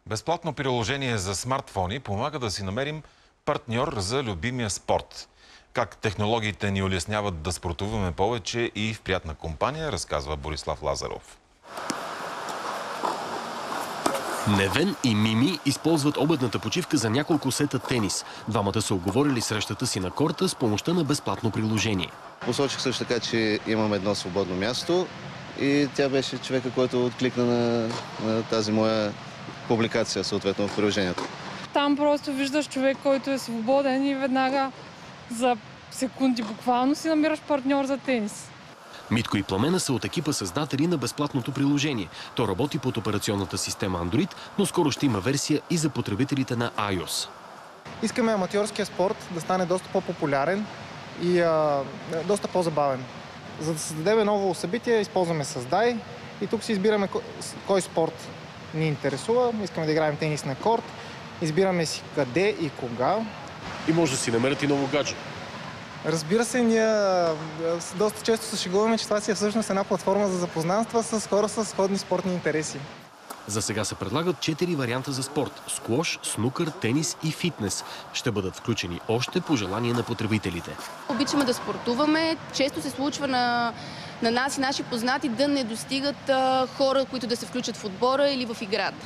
Безплатно приложение за смартфони помага да си намерим партньор за любимия спорт. Как технологиите ни улесняват да спортуваме повече и в приятна компания, разказва Борислав Лазаров. Невен и Мими използват обедната почивка за няколко сета тенис. Двамата са оговорили срещата си на корта с помощта на безплатно приложение. Посочих също така, че имам едно свободно място и тя беше човека, който откликна на тази моя публикация, съответно в приложението. Там просто виждаш човек, който е свободен и веднага за секунди буквално си намираш партньор за тенис. Митко и Пламена са от екипа създатели на безплатното приложение. То работи под операционната система Android, но скоро ще има версия и за потребителите на iOS. Искаме аматьорския спорт да стане доста по-популярен и доста по-забавен. За да създадем ново събитие, използваме Създай и тук си избираме кой спорт ни интересува. Искаме да играем тенис на корт, избираме си къде и кога. И може да си намерят и ново гадже. Разбира се, ние доста често се шегуваме, че това си е всъщност една платформа за запознанства с хора с сходни спортни интереси. За сега се предлагат 4 варианта за спорт – сквош, снукър, тенис и фитнес. Ще бъдат включени още по желание на потребителите. Обичаме да спортуваме. Често се случва на нас и наши познати да не достигат хора, които да се включат в отбора или в играта.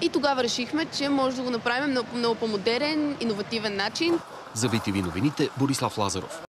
И тогава решихме, че може да го направим на много по-модерен, иновативен начин. За BTV новините, Борислав Лазаров.